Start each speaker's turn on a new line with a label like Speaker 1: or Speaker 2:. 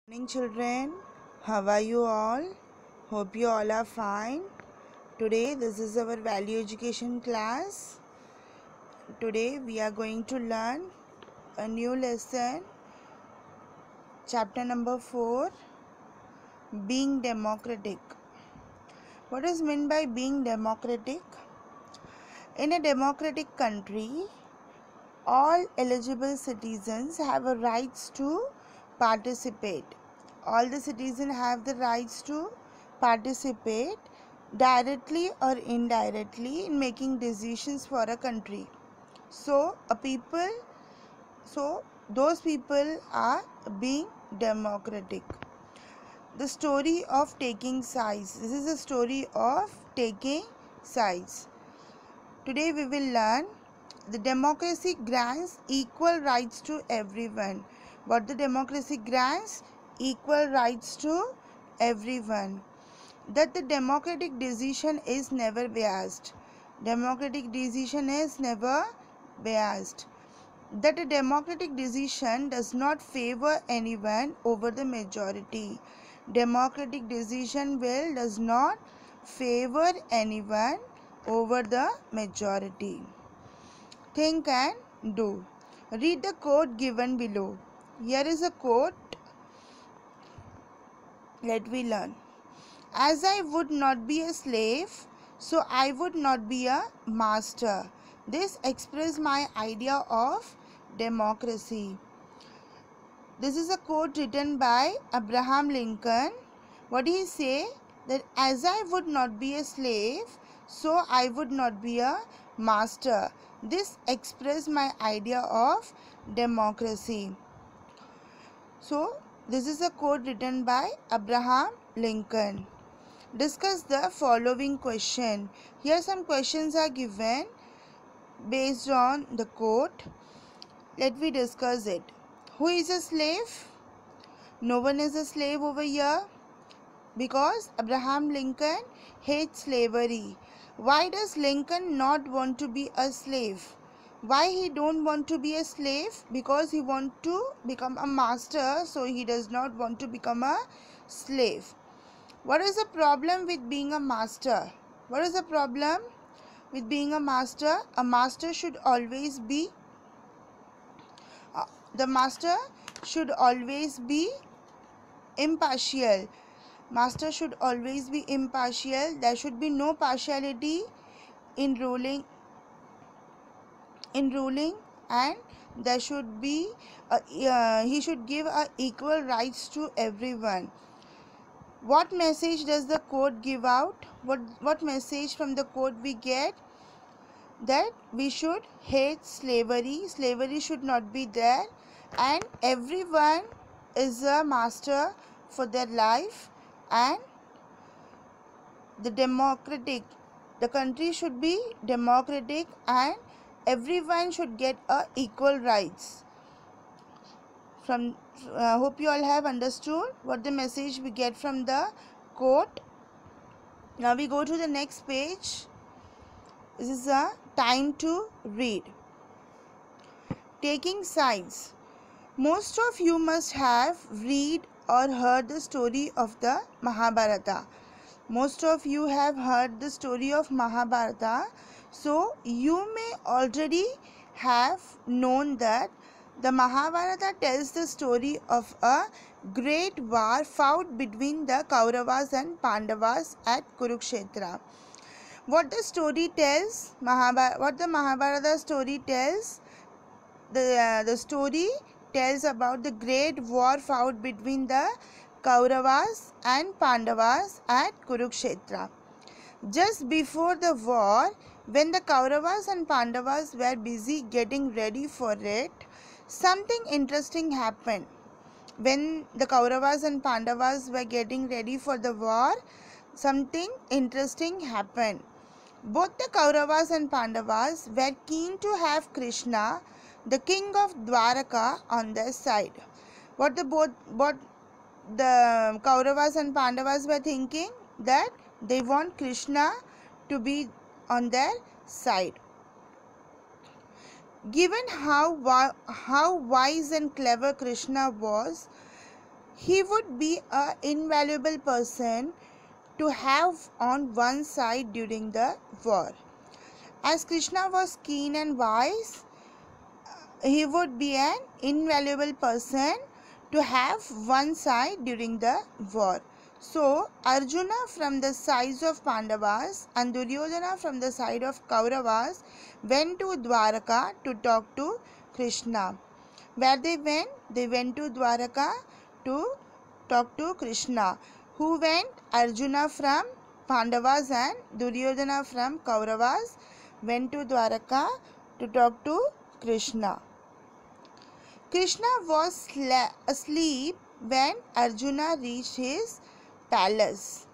Speaker 1: Morning children, how are you all? Hope you all are fine. Today this is our value education class. Today we are going to learn a new lesson, chapter number 4, being democratic. What is meant by being democratic? In a democratic country, all eligible citizens have a rights to participate. All the citizens have the rights to participate directly or indirectly in making decisions for a country. So those people are being democratic. The story of taking sides. This is a story of taking sides. Today we will learn the democracy grants equal rights to everyone. What the democracy grants? Equal rights to everyone. That the democratic decision is never biased. Democratic decision is never biased. That a democratic decision does not favor anyone over the majority. Democratic decision does not favor anyone over the majority. Think and do. Read the quote given below. Here is a quote. Let me learn. As I would not be a slave, so I would not be a master. This expresses my idea of democracy. This is a quote written by Abraham Lincoln. What did he say? That as I would not be a slave, so I would not be a master. This expresses my idea of democracy. So, this is a quote written by Abraham Lincoln. Discuss the following question. Here some questions are given based on the quote. Let me discuss it. Who is a slave? No one is a slave over here because Abraham Lincoln hates slavery. Why does Lincoln not want to be a slave? Why he don't want to be a slave? Because he want to become a master, so he does not want to become a slave. What is the problem with being a master? What is the problem with being a master? A master should always be impartial. Master should always be impartial. There should be no partiality in ruling, and there should be he should give equal rights to everyone. What message does the quote give out? What message from the quote we get? That we should hate slavery. Slavery should not be there, and everyone is a master for their life, and the country should be democratic, and everyone should get equal rights. Hope you all have understood what the message we get from the quote. Now we go to the next page. This is a time to read. Taking sides. Most of you must have read or heard the story of the Mahabharata. Most of you have heard the story of Mahabharata. So you may already have known that the Mahabharata tells the story of a great war fought between the Kauravas and Pandavas at Kurukshetra. What the story tells, what the Mahabharata story tells, the story tells about the great war fought between the Kauravas and Pandavas at Kurukshetra. Just before the war, when the Kauravas and Pandavas were busy getting ready for it, something interesting happened. When the Kauravas and Pandavas were getting ready for the war, something interesting happened. Both the Kauravas and Pandavas were keen to have Krishna, the king of Dwaraka, on their side. What the Kauravas and Pandavas were thinking? That they want Krishna to be on their side. Given how wise and clever Krishna was, He would be an invaluable person to have on one side during the war. As Krishna was keen and wise, he would be an invaluable person to have one side during the war. So, Arjuna from the side of Pandavas and Duryodhana from the side of Kauravas went to Dwaraka to talk to Krishna. Where they went? They went to Dwaraka to talk to Krishna. Who went? Arjuna from Pandavas and Duryodhana from Kauravas went to Dwaraka to talk to Krishna. Krishna was asleep when Arjuna reached his palace.